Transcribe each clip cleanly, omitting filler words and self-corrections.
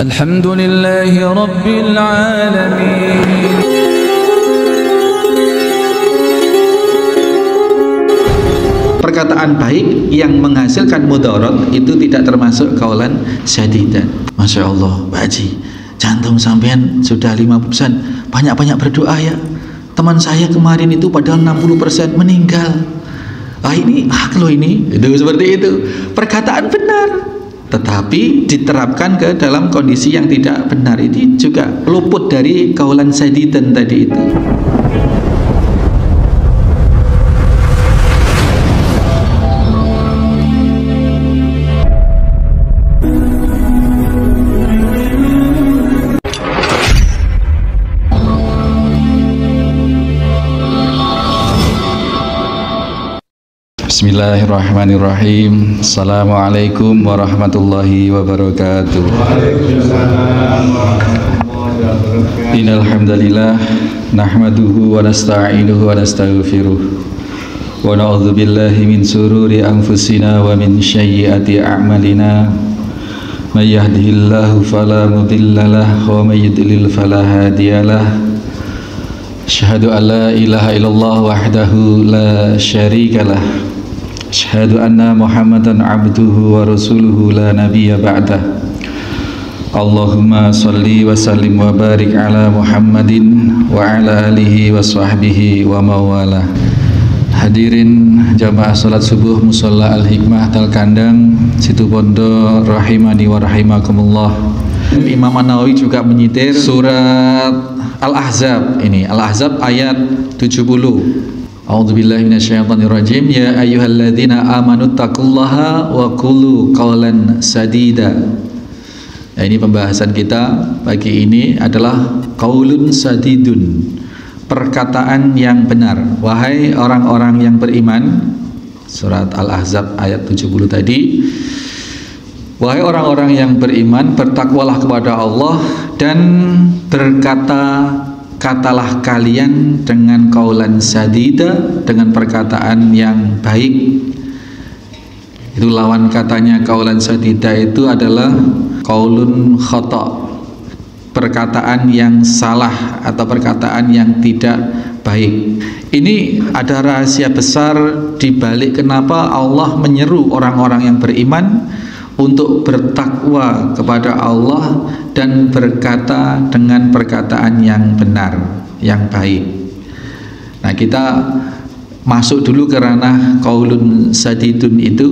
Alhamdulillahi Rabbil Alamin. Perkataan baik yang menghasilkan mudarat itu tidak termasuk qaulan sadidan. Masya Allah, Pak Haji, jantung sampean sudah 50%, banyak-banyak berdoa ya. Teman saya kemarin itu padahal 60% meninggal. Ini hak loh ini. Itu seperti itu. Perkataan benar, tetapi diterapkan ke dalam kondisi yang tidak benar, ini juga luput dari qaulan sadidan tadi itu. Bismillahirrahmanirrahim. Assalamualaikum warahmatullahi wabarakatuh. Innal hamdalillah nahmaduhu wa nasta'inuhu wa nastaghfiruh wa na'udzu billahi min sururi anfusina wa min sayyiati a'malina. May yahdihillahu fala mudhillalah wa may yudlil fala hadiyalah. Asyhadu an la ilaha illallah wahdahu la syarikalah. Asyhadu anna Muhammadan abduhu wa rasuluhu la nabiyya ba'dah. Allahumma salli wa sallim wa barik ala Muhammadin wa ala alihi wa sahbihi wa mawala. Hadirin jamaah salat subuh Musholla Al-Hikmah Talkandang Situbondo rahimani wa rahimakumullah. Imam An-Nawawi juga menyitir surat Al-Ahzab ini, Al-Ahzab ayat 70. A'udzubillahi minasyaitonirrajim. Ya ayyuhalladzina amanu taqullaha wa qulu qawlan sadida. Nah, ini pembahasan kita pagi ini adalah qaulun sadidun, perkataan yang benar. Wahai orang-orang yang beriman, surat Al-Ahzab ayat 70 tadi. Wahai orang-orang yang beriman, bertakwalah kepada Allah dan katalah kalian dengan qaulan sadida, dengan perkataan yang baik. Itu lawan katanya qaulan sadida itu adalah qaulun khata, perkataan yang salah atau perkataan yang tidak baik. Ini ada rahasia besar di balik kenapa Allah menyeru orang-orang yang beriman untuk bertakwa kepada Allah dan berkata dengan perkataan yang benar, yang baik. Nah, kita masuk dulu ke ranah qaulun sadidun itu.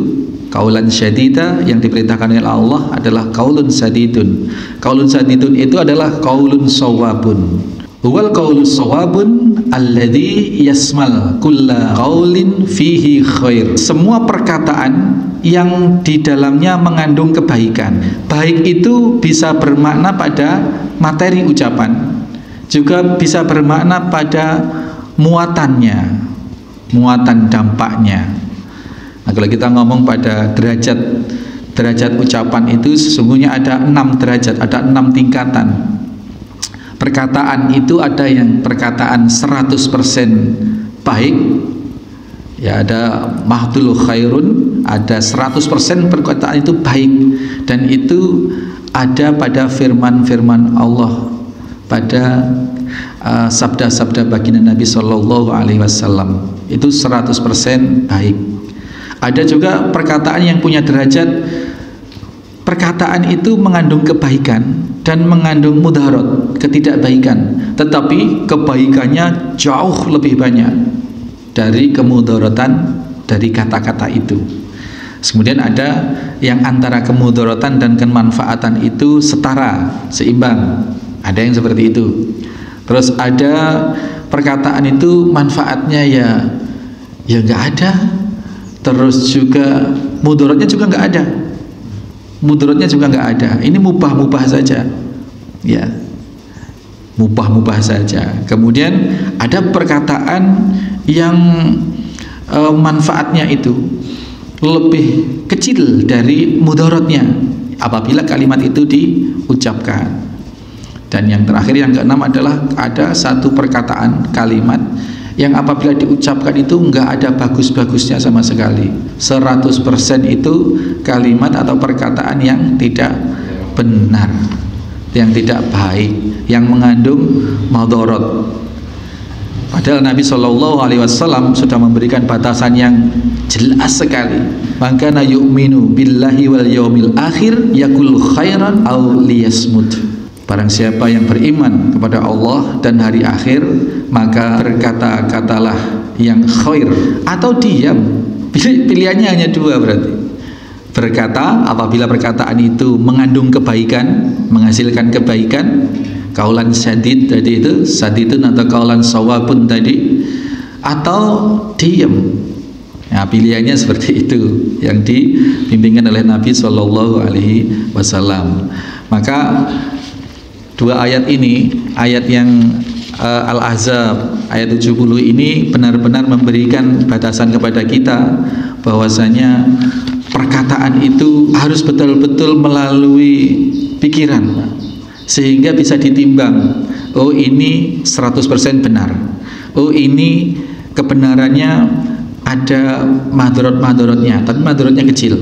Qaulan syadida yang diperintahkan oleh Allah adalah qaulun sadidun. Qaulun sadidun itu adalah qaulun shawabun. Huwal qaulus shawabun alladzi yasmal kulla qaulin fihi khair. Semua perkataan yang di dalamnya mengandung kebaikan. Baik itu bisa bermakna pada materi ucapan, juga bisa bermakna pada muatannya, muatan dampaknya. Nah, kalau kita ngomong pada derajat ucapan itu sesungguhnya ada 6 derajat, ada 6 tingkatan. Perkataan itu ada yang perkataan 100% baik, ya, ada mahdul khairun, ada 100% perkataan itu baik, dan itu ada pada firman-firman Allah, pada sabda-sabda baginda Nabi Shallallahu Alaihi Wasallam, itu 100% baik. Ada juga perkataan yang punya derajat, perkataan itu mengandung kebaikan dan mengandung mudarat, ketidakbaikan, tetapi kebaikannya jauh lebih banyak dari kemudaratan dari kata-kata itu. Kemudian ada yang antara kemudaratan dan kemanfaatan itu setara, seimbang. Ada yang seperti itu. Terus ada perkataan itu manfaatnya ya nggak ada. Terus juga mudaratnya juga nggak ada. Mudaratnya juga nggak ada. Ini mubah-mubah saja. Ya. Mubah-mubah saja. Kemudian ada perkataan yang manfaatnya itu lebih kecil dari mudaratnya apabila kalimat itu diucapkan. Dan yang terakhir, yang keenam adalah ada satu perkataan kalimat yang apabila diucapkan itu nggak ada bagus-bagusnya sama sekali. 100% itu kalimat atau perkataan yang tidak benar. yang tidak baik, yang mengandung madharat. Padahal Nabi SAW sudah memberikan batasan yang jelas sekali. Maka na yu'minu billahi wal yaumil akhir yakul khairan aw liyasmut. Barang siapa yang beriman kepada Allah dan hari akhir, maka berkata-katalah yang khair atau diam. Pilihannya hanya dua berarti. Berkata apabila perkataan itu mengandung kebaikan, menghasilkan kebaikan, kaulan sadid tadi itu, sadidun atau kaulan sawabun tadi, atau diam. Nah, pilihannya seperti itu yang dibimbingkan oleh Nabi Shallallahu Alaihi Wasallam. Maka dua ayat ini, ayat yang Al-Ahzab ayat 70 ini benar-benar memberikan batasan kepada kita bahwasanya perkataan itu harus betul-betul melalui pikiran sehingga bisa ditimbang. Oh, ini 100% benar. Oh, ini kebenarannya ada madharat-madharatnya, tapi madharatnya kecil.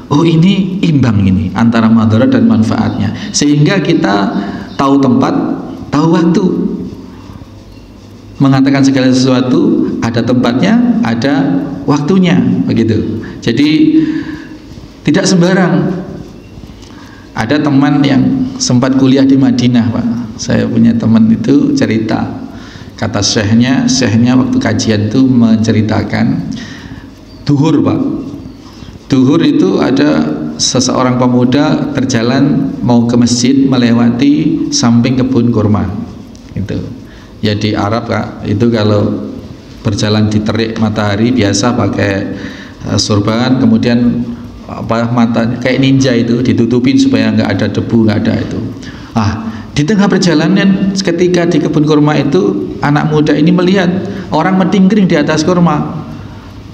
Oh, ini imbang ini antara madharat dan manfaatnya, sehingga kita tahu tempat, tahu waktu. Mengatakan segala sesuatu ada tempatnya, ada waktunya, begitu. Jadi tidak sembarang. Ada teman yang sempat kuliah di Madinah, Pak. Saya punya teman itu cerita, kata syekhnya waktu kajian itu menceritakan duhur, Pak. Duhur itu ada seseorang pemuda berjalan mau ke masjid melewati samping kebun kurma. Itu. Ya di Arab, Kak, itu kalau berjalan di terik matahari biasa pakai sorban, kemudian matanya kayak ninja itu ditutupin supaya nggak ada debu, nggak ada itu. Di tengah perjalanan ketika di kebun kurma itu, anak muda ini melihat orang metingkring di atas kurma.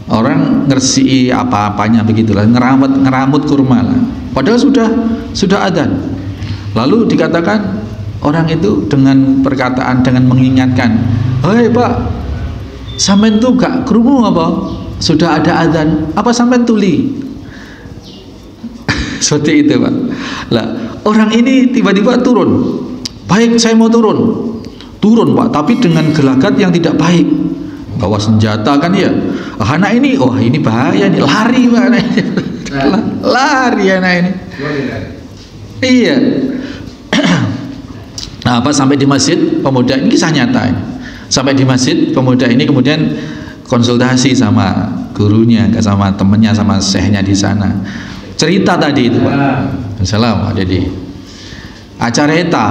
Orang ngersi apa-apanya begitulah, ngeramut kurma lah. Padahal sudah adzan. Lalu dikatakan orang itu dengan perkataan, dengan mengingatkan, "Hei Pak, sampean tuh gak krungu apa? Sudah ada adzan, apa sampean tuli?" Seperti itu, Pak. Lah, orang ini tiba-tiba turun. "Baik, saya mau turun." Turun, Pak, tapi dengan gelagat yang tidak baik. Bawa senjata kan ya. Anak ini, oh ini bahaya nih, lari, Pak. Lari anak ini. Iya. Nah, pas sampai di masjid, pemuda ini kisah nyata ini. Sampai di masjid, pemuda ini kemudian konsultasi sama gurunya, sama temennya, sama syekhnya di sana. Cerita tadi itu, Pak. Assalamualaikum, jadi acara eta.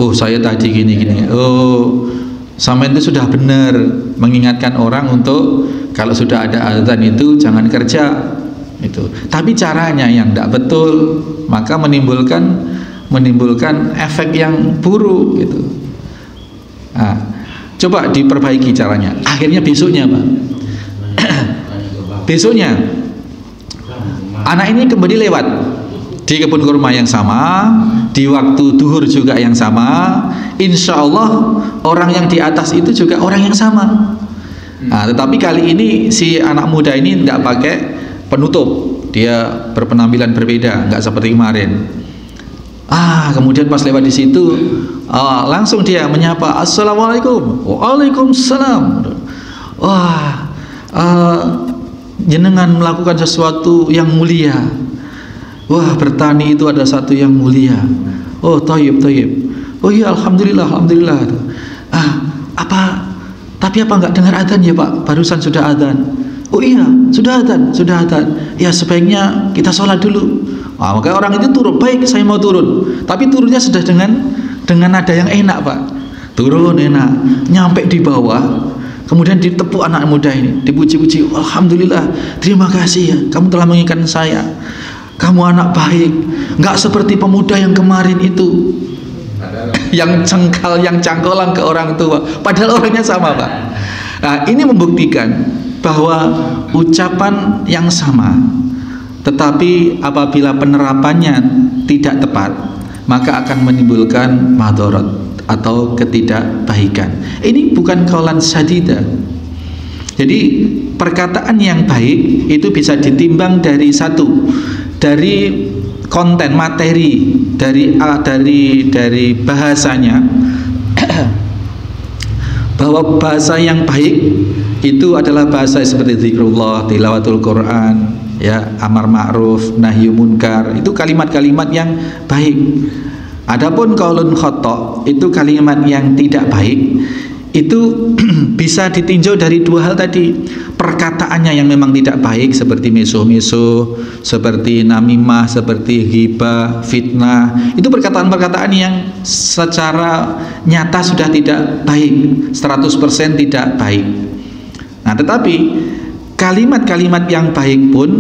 Oh, saya tadi gini. Oh, sampai itu sudah benar mengingatkan orang untuk kalau sudah ada azan itu jangan kerja itu. Tapi caranya yang tidak betul, maka menimbulkan efek yang buruk gitu. Nah, coba diperbaiki caranya. Akhirnya besoknya, Pak. Besoknya anak ini kembali lewat di kebun kurma yang sama, di waktu duhur juga yang sama. Insya Allah orang yang di atas itu juga orang yang sama. Nah, tetapi kali ini si anak muda ini tidak pakai penutup, dia berpenampilan berbeda, nggak seperti kemarin. Kemudian pas lewat di situ, langsung dia menyapa, "Assalamualaikum." "Waalaikumsalam." "Wah, jenengan melakukan sesuatu yang mulia." "Wah, bertani itu ada satu yang mulia." "Oh, thayyib. Oh iya, alhamdulillah. Tapi apa enggak dengar adzan ya, Pak? Barusan sudah adzan." "Oh iya, sudah adzan. Ya, sebaiknya kita sholat dulu." Maka orang itu turun. "Baik, saya mau turun." Tapi turunnya sudah dengan nada yang enak, Pak. Turun enak, nyampe di bawah, kemudian ditepuk anak muda ini, dipuji-puji. "Alhamdulillah, terima kasih ya, kamu telah mengingatkan saya. Kamu anak baik, nggak seperti pemuda yang kemarin itu yang cangkolan ke orang tua, padahal orangnya sama, Pak." Nah, ini membuktikan bahwa ucapan yang sama, tetapi apabila penerapannya tidak tepat, maka akan menimbulkan madharat atau ketidakbaikan. Ini bukan kaulan sadida. Jadi perkataan yang baik itu bisa ditimbang dari satu, dari konten materi dari bahasanya bahwa bahasa yang baik itu adalah bahasa seperti zikrullah, tilawatul Quran, ya, amar ma'ruf, nahyu munkar, itu kalimat-kalimat yang baik. Adapun qaulun khata' itu kalimat yang tidak baik, itu bisa ditinjau dari dua hal tadi. Perkataannya yang memang tidak baik seperti meso-meso, seperti namimah, seperti ghibah, fitnah. Itu perkataan-perkataan yang secara nyata sudah tidak baik, 100% tidak baik. Nah, tetapi kalimat-kalimat yang baik pun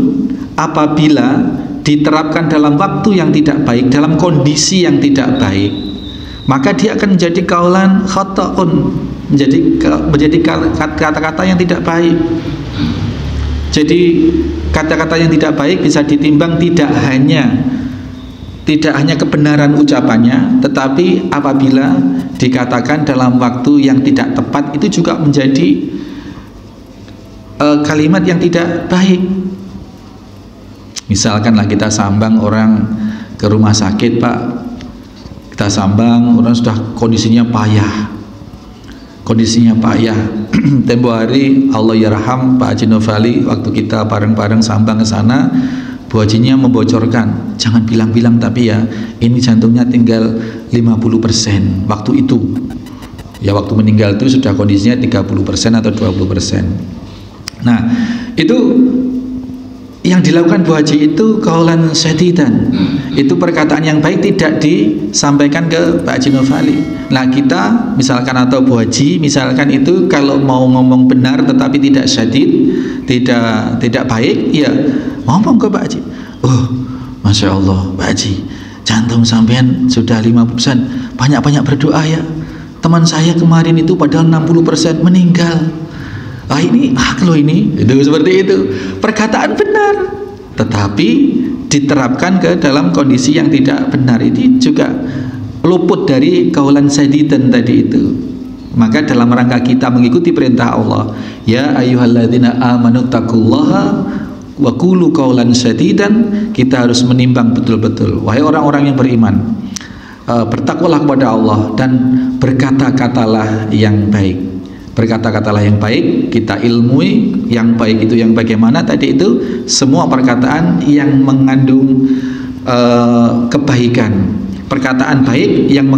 apabila diterapkan dalam waktu yang tidak baik, dalam kondisi yang tidak baik, maka dia akan menjadi qaulan khata'un, menjadi kata-kata yang tidak baik. Jadi kata-kata yang tidak baik bisa ditimbang tidak hanya kebenaran ucapannya, tetapi apabila dikatakan dalam waktu yang tidak tepat, itu juga menjadi kalimat yang tidak baik. Misalkanlah kita sambang orang ke rumah sakit, Pak, kita sambang orang sudah kondisinya payah. Tempo hari Allah yarham Pak Haji Novali, waktu kita bareng-bareng sambang ke sana, Bu Hajinya membocorkan, jangan bilang-bilang tapi ya ini jantungnya tinggal 50% waktu itu. Ya, waktu meninggal itu sudah kondisinya 30% atau 20%. Nah, itu yang dilakukan Bu Haji itu qaulan syadidan. Itu perkataan yang baik tidak disampaikan ke Pak Haji Novali. Nah, kita misalkan atau Bu Haji misalkan itu kalau mau ngomong benar tetapi tidak syadid, tidak baik, ya ngomong ke Pak Haji. Oh, Masya Allah Pak Haji, jantung sampean sudah 50%, banyak-banyak berdoa ya. Teman saya kemarin itu padahal 60% meninggal. Ini hak loh ini. Itu seperti itu. Perkataan benar, tetapi diterapkan ke dalam kondisi yang tidak benar, ini juga luput dari qaulan syadidan tadi itu. Maka dalam rangka kita mengikuti perintah Allah, ya ayyuhalladzina amanu taqullaha wa qulu qaulan syadidan, kita harus menimbang betul-betul. Wahai orang-orang yang beriman, bertakwalah kepada Allah dan berkata-katalah yang baik. Berkata-katalah yang baik, kita ilmui yang baik itu yang bagaimana tadi itu, semua perkataan yang mengandung kebaikan, perkataan baik yang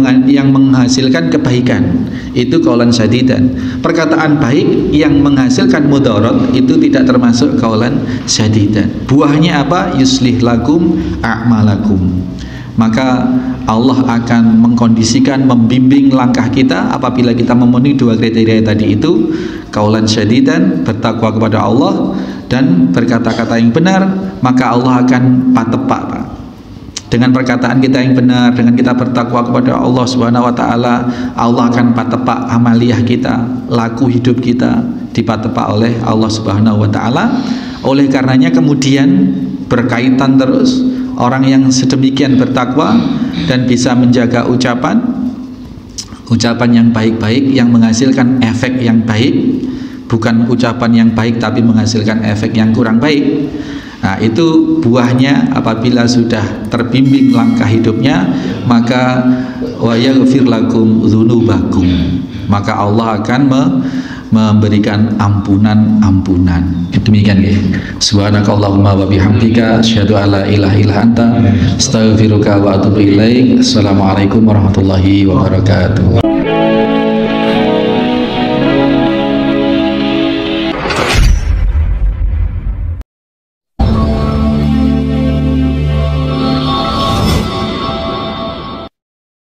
menghasilkan kebaikan, itu qaulan syadidan. Perkataan baik yang menghasilkan mudarat itu tidak termasuk qaulan syadidan. Buahnya apa? Yuslih lakum a'malakum. Maka Allah akan mengkondisikan, membimbing langkah kita apabila kita memenuhi dua kriteria tadi itu, qaulan syadidan, bertakwa kepada Allah, dan berkata-kata yang benar, maka Allah akan patepak, Pak. Dengan perkataan kita yang benar, dengan kita bertakwa kepada Allah Subhanahu wa taala, Allah akan patepak amaliyah kita, laku hidup kita dipatepak oleh Allah Subhanahu wa taala. Oleh karenanya kemudian berkaitan terus orang yang sedemikian bertakwa dan bisa menjaga ucapan yang baik-baik yang menghasilkan efek yang baik, bukan ucapan yang baik tapi menghasilkan efek yang kurang baik. Nah, itu buahnya apabila sudah terbimbing langkah hidupnya, maka wa yaghfir lakum dzunubakum, maka Allah akan memberikan ampunan. Demikian ya. Subhanakallahumma wa bihamdika asyhadu an la ilaha illa anta astaghfiruka wa atubu ilaik. Assalamualaikum warahmatullahi wabarakatuh.